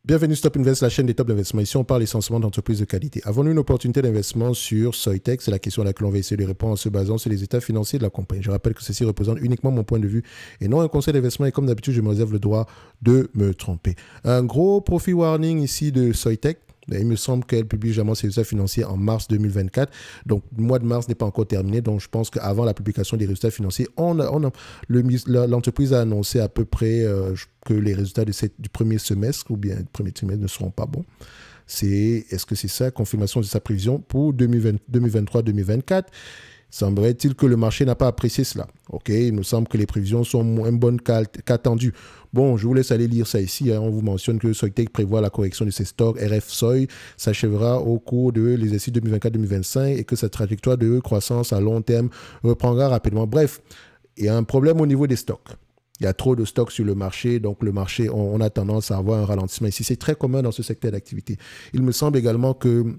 Bienvenue Stop Invest, la chaîne des top d'investissement. Ici, on parle essentiellement d'entreprises de qualité. Avons-nous une opportunité d'investissement sur Soitec? C'est la question à laquelle on va essayer de répondre en se basant sur les états financiers de la compagnie. Je rappelle que ceci représente uniquement mon point de vue et non un conseil d'investissement. Et comme d'habitude, je me réserve le droit de me tromper. Un gros profit warning ici de Soitec. Il me semble qu'elle publie jamais ses résultats financiers en mars 2024. Donc, le mois de mars n'est pas encore terminé. Donc, je pense qu'avant la publication des résultats financiers, l'entreprise a annoncé à peu près que les résultats du premier semestre ou bien du premier trimestre ne seront pas bons. Est-ce que c'est ça, confirmation de sa prévision pour 2023-2024? Semblerait-il que le marché n'a pas apprécié cela. Ok, il me semble que les prévisions sont moins bonnes qu'attendues. Bon, je vous laisse aller lire ça ici. On vous mentionne que Soitec prévoit la correction de ses stocks. RF Soy s'achèvera au cours de l'exercice 2024-2025 et que sa trajectoire de croissance à long terme reprendra rapidement. Bref, il y a un problème au niveau des stocks. Il y a trop de stocks sur le marché, donc le marché, on a tendance à avoir un ralentissement ici. C'est très commun dans ce secteur d'activité. Il me semble également que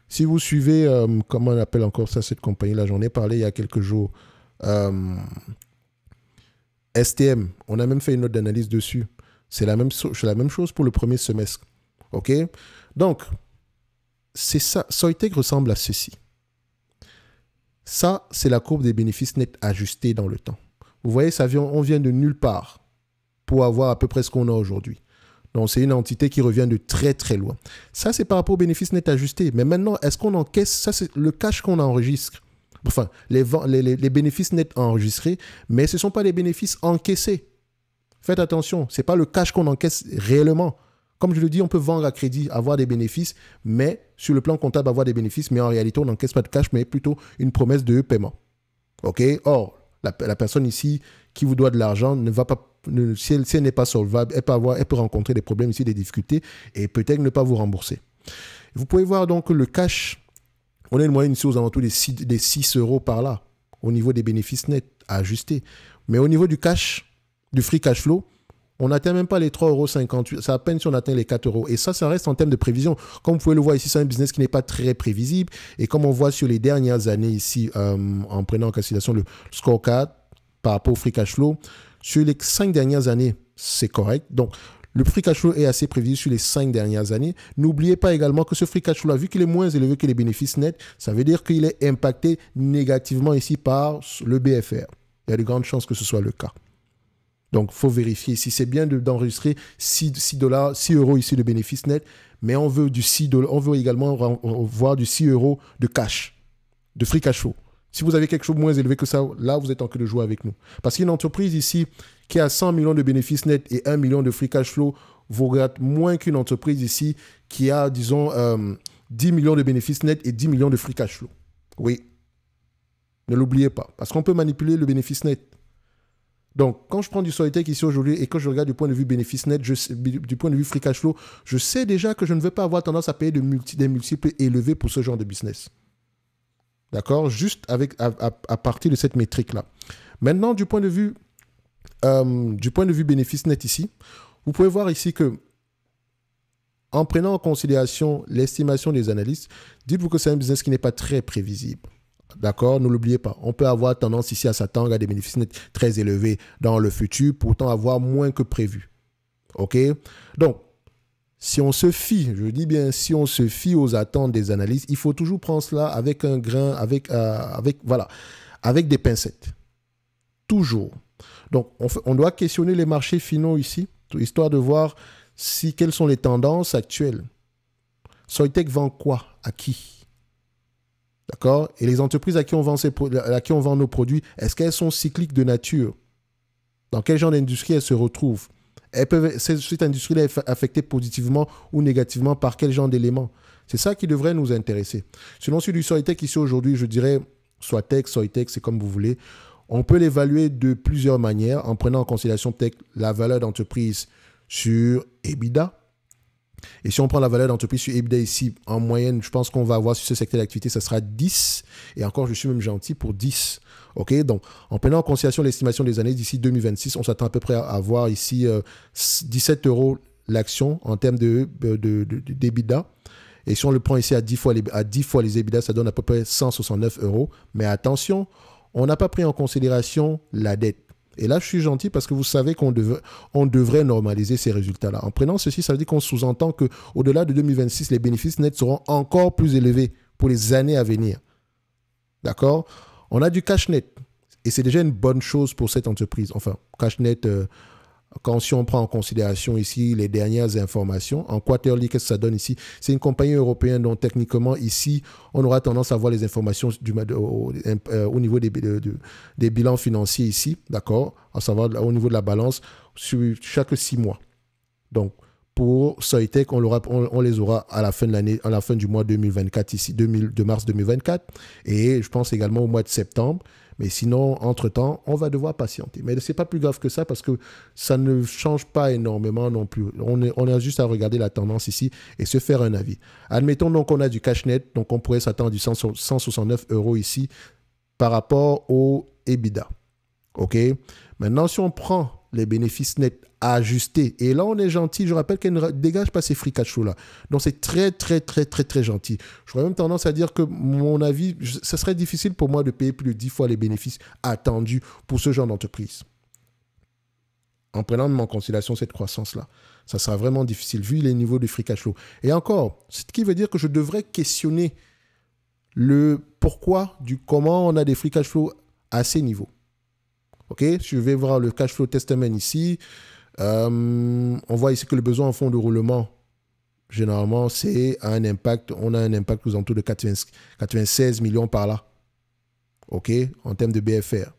si vous suivez, comment on appelle encore ça, cette compagnie-là, j'en ai parlé il y a quelques jours, STM, on a même fait une note d'analyse dessus. C'est la même chose pour le premier semestre. OK? Donc, c'est ça. Soitec ressemble à ceci. Ça, c'est la courbe des bénéfices nets ajustés dans le temps. Vous voyez, on vient de nulle part pour avoir à peu près ce qu'on a aujourd'hui. Donc, c'est une entité qui revient de très, très loin. Ça, c'est par rapport aux bénéfices nets ajustés. Mais maintenant, est-ce qu'on encaisse? Ça, c'est le cash qu'on enregistre. Enfin, les bénéfices nets enregistrés, mais ce ne sont pas les bénéfices encaissés. Faites attention, ce n'est pas le cash qu'on encaisse réellement. Comme je le dis, on peut vendre à crédit, avoir des bénéfices, mais sur le plan comptable, avoir des bénéfices, mais en réalité, on n'encaisse pas de cash, mais plutôt une promesse de paiement. OK? Or, la personne ici qui vous doit de l'argent ne va pas, si elle n'est pas solvable, elle peut rencontrer des problèmes ici, des difficultés, et peut-être ne pas vous rembourser. Vous pouvez voir donc le cash. On a une moyenne ici aux alentours des 6 euros par là, au niveau des bénéfices nets à ajuster. Mais au niveau du cash, du free cash flow, on n'atteint même pas les 3,58 €. C'est à peine si on atteint les 4 €. Et ça reste en termes de prévision. Comme vous pouvez le voir ici, c'est un business qui n'est pas très prévisible. Et comme on voit sur les dernières années ici, en prenant en considération le scorecard par rapport au free cash flow, sur les 5 dernières années, c'est correct. Donc, le free cash flow est assez prévisible sur les 5 dernières années. N'oubliez pas également que ce free cash flow-là, vu qu'il est moins élevé que les bénéfices nets, ça veut dire qu'il est impacté négativement ici par le BFR. Il y a de grandes chances que ce soit le cas. Donc, il faut vérifier. Si c'est bien d'enregistrer 6 € ici de bénéfices nets, mais on veut on veut également voir du 6 € de cash, de free cash flow. Si vous avez quelque chose de moins élevé que ça, là, vous êtes en train de jouer avec nous. Parce qu'une entreprise ici qui a 100 millions de bénéfices nets et 1 million de free cash flow vous regarde moins qu'une entreprise ici qui a, disons, 10 millions de bénéfices nets et 10 millions de free cash flow. Oui. Ne l'oubliez pas. Parce qu'on peut manipuler le bénéfice net. Donc, quand je prends du Soitec ici aujourd'hui et que je regarde du point de vue bénéfice net, du point de vue free cash flow, je sais déjà que je ne vais pas avoir tendance à payer des multiples élevés pour ce genre de business. D'accord? Juste à partir de cette métrique-là. Maintenant, du point de vue bénéfice net ici, vous pouvez voir ici que, en prenant en considération l'estimation des analystes, dites-vous que c'est un business qui n'est pas très prévisible. D'accord? Ne l'oubliez pas. On peut avoir tendance ici à s'attendre à des bénéfices nets très élevés dans le futur, pourtant avoir moins que prévu. OK? Donc, si on se fie, je dis bien, si on se fie aux attentes des analystes, il faut toujours prendre cela avec un grain, avec des pincettes. Toujours. Donc, on doit questionner les marchés finaux ici, histoire de voir quelles sont les tendances actuelles. Soitec vend quoi? À qui? D'accord? Et les entreprises à qui on vend nos produits, est-ce qu'elles sont cycliques de nature? Dans quel genre d'industrie elles se retrouvent? Cette industrie est affectée positivement ou négativement par quel genre d'éléments? C'est ça qui devrait nous intéresser. Sinon, sur du Soitec ici aujourd'hui, je dirais Soitec, c'est comme vous voulez. On peut l'évaluer de plusieurs manières en prenant en considération peut-être la valeur d'entreprise sur EBITDA. Et si on prend la valeur d'entreprise sur EBITDA ici, en moyenne, je pense qu'on va avoir sur ce secteur d'activité, ça sera 10. Et encore, je suis même gentil pour 10. OK? Donc, en prenant en considération l'estimation des années d'ici 2026, on s'attend à peu près à avoir ici 17 € l'action en termes d'EBITDA. Et si on le prend ici à 10 fois les EBITDA, ça donne à peu près 169 €. Mais attention, on n'a pas pris en considération la dette. Et là, je suis gentil parce que vous savez qu'on devrait normaliser ces résultats-là. En prenant ceci, ça veut dire qu'on sous-entend qu'au-delà de 2026, les bénéfices nets seront encore plus élevés pour les années à venir. D'accord? On a du cash net. Et c'est déjà une bonne chose pour cette entreprise. Enfin, cash net, si on prend en considération ici les dernières informations, en quarterly, qu'est-ce que ça donne ici? C'est une compagnie européenne dont techniquement ici, on aura tendance à voir les informations au niveau des bilans financiers ici, d'accord? À savoir au niveau de la balance sur chaque 6 mois. Donc, pour Soitec, on les aura à la fin de l'année, à la fin du mois 2024 ici, de mars 2024, et je pense également au mois de septembre. Mais sinon, entre-temps, on va devoir patienter. Mais ce n'est pas plus grave que ça parce que ça ne change pas énormément non plus. On a juste à regarder la tendance ici et se faire un avis. Admettons donc qu'on a du cash net, donc on pourrait s'attendre à du 169 € ici par rapport au EBITDA. OK? Maintenant, si on prend les bénéfices nets ajustés, et là, on est gentil, je rappelle qu'elle ne dégage pas ces free cash flow-là. Donc, c'est très, très, très, très, très gentil. J'aurais même tendance à dire que, mon avis, ce serait difficile pour moi de payer plus de 10 fois les bénéfices attendus pour ce genre d'entreprise. En prenant en considération cette croissance-là, ça sera vraiment difficile, vu les niveaux de free cash flow. Et encore, ce qui veut dire que je devrais questionner le pourquoi, comment on a des free cash flow à ces niveaux. OK, je vais voir le cash flow testament ici. On voit ici que le besoin en fonds de roulement, généralement, c'est un impact. On a un impact aux alentours de 96 millions par là. OK, en termes de BFR.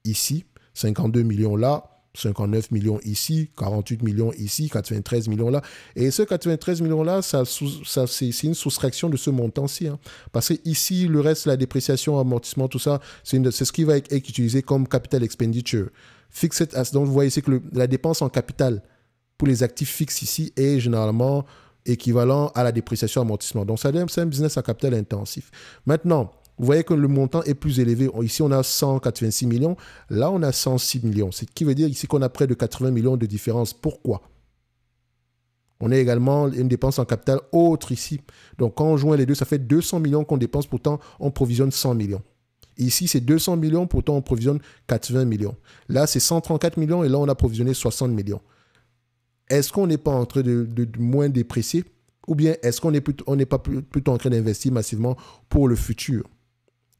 Ici, 52 millions là, 59 millions ici, 48 millions ici, 93 millions là. Et ce 93 millions-là, c'est une soustraction de ce montant-ci. Hein. Parce que ici, le reste, la dépréciation, amortissement, tout ça, c'est ce qui va être utilisé comme capital expenditure. Fixed asset, donc vous voyez ici que la dépense en capital pour les actifs fixes ici est généralement équivalent à la dépréciation amortissement. Donc, c'est un business à capital intensif. Maintenant, vous voyez que le montant est plus élevé. Ici, on a 186 millions. Là, on a 106 millions. Ce qui veut dire ici qu'on a près de 80 millions de différence. Pourquoi? On a également une dépense en capital autre ici. Donc, quand on joint les deux, ça fait 200 millions qu'on dépense. Pourtant, on provisionne 100 millions. Ici, c'est 200 millions. Pourtant, on provisionne 80 millions. Là, c'est 134 millions. Et là, on a provisionné 60 millions. Est-ce qu'on n'est pas en train de moins déprécier? Ou bien est-ce qu'on n'est pas plutôt en train d'investir massivement pour le futur?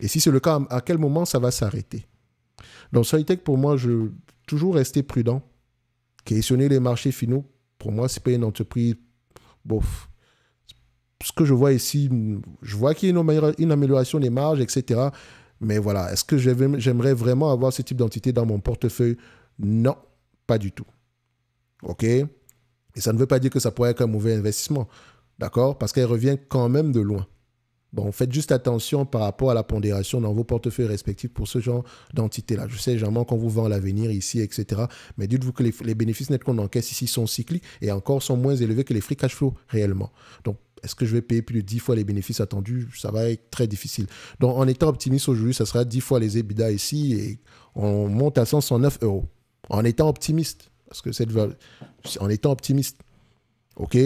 Et si c'est le cas, à quel moment ça va s'arrêter? Donc, Soitec, pour moi, je toujours rester prudent. Questionner les marchés finaux, pour moi, ce n'est pas une entreprise. Bof. Ce que je vois ici, je vois qu'il y a une amélioration des marges, etc. Mais voilà, est-ce que j'aimerais vraiment avoir ce type d'entité dans mon portefeuille? Non, pas du tout. OK? Et ça ne veut pas dire que ça pourrait être un mauvais investissement. D'accord? Parce qu'elle revient quand même de loin. Bon, faites juste attention par rapport à la pondération dans vos portefeuilles respectifs pour ce genre d'entité-là. Je sais généralement qu'on vous vend à l'avenir ici, etc. Mais dites-vous que les bénéfices nets qu'on encaisse ici sont cycliques et encore sont moins élevés que les free cash flow réellement. Donc, est-ce que je vais payer plus de 10 fois les bénéfices attendus? Ça va être très difficile. Donc, en étant optimiste aujourd'hui, ça sera 10 fois les EBITDA ici et on monte à 109 €. En étant optimiste. Parce que en étant optimiste. OK?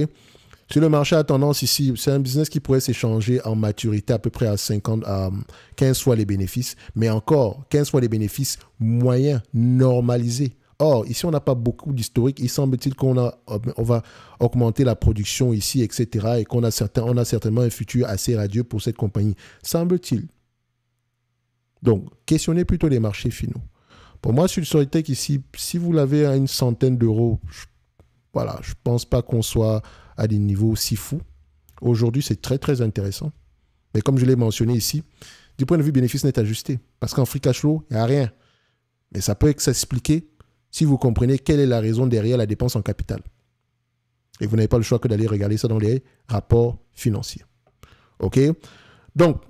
Sur le marché à tendance ici, c'est un business qui pourrait s'échanger en maturité à peu près à 15 fois les bénéfices, mais encore 15 fois les bénéfices moyens, normalisés. Or, ici, on n'a pas beaucoup d'historique. Il semble-t-il qu'on va augmenter la production ici, etc. et qu'on a certainement un futur assez radieux pour cette compagnie. Semble-t-il. Donc, questionnez plutôt les marchés finaux. Pour moi, sur Soitec ici, si vous l'avez à une centaine d'euros, voilà, je ne pense pas qu'on soit à des niveaux si fous. Aujourd'hui, c'est très, très intéressant. Mais comme je l'ai mentionné ici, du point de vue bénéfice net ajusté, parce qu'en free cash flow, il n'y a rien. Mais ça peut s'expliquer si vous comprenez quelle est la raison derrière la dépense en capital. Et vous n'avez pas le choix que d'aller regarder ça dans les rapports financiers. OK? Donc,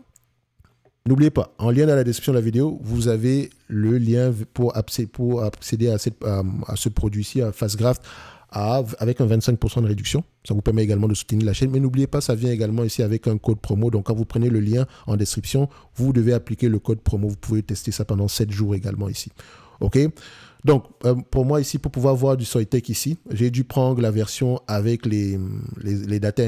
n'oubliez pas, en lien dans la description de la vidéo, vous avez le lien pour accéder à ce produit-ci, à Fastgraft, avec un 25% de réduction. Ça vous permet également de soutenir la chaîne. Mais n'oubliez pas, ça vient également ici avec un code promo. Donc, quand vous prenez le lien en description, vous devez appliquer le code promo. Vous pouvez tester ça pendant 7 jours également ici. OK? Donc, pour moi ici, pour pouvoir voir du Soitec ici, j'ai dû prendre la version avec les data,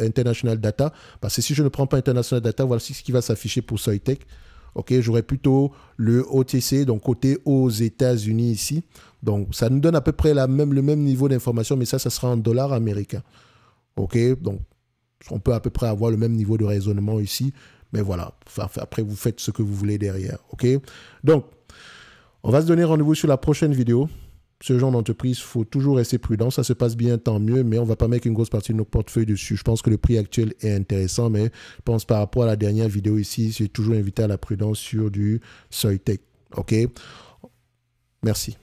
international data. Parce que si je ne prends pas international data, voici ce qui va s'afficher pour Soitec. Ok, j'aurais plutôt le OTC, donc côté aux États-Unis ici. Donc, ça nous donne à peu près le même niveau d'information, mais ça sera en dollars américains. Ok, donc on peut à peu près avoir le même niveau de raisonnement ici. Mais voilà, après, vous faites ce que vous voulez derrière. Ok, donc, on va se donner rendez-vous sur la prochaine vidéo. Ce genre d'entreprise, il faut toujours rester prudent. Ça se passe bien, tant mieux, mais on ne va pas mettre une grosse partie de nos portefeuilles dessus. Je pense que le prix actuel est intéressant, mais je pense par rapport à la dernière vidéo ici, j'ai toujours invité à la prudence sur du Soitec. OK? Merci.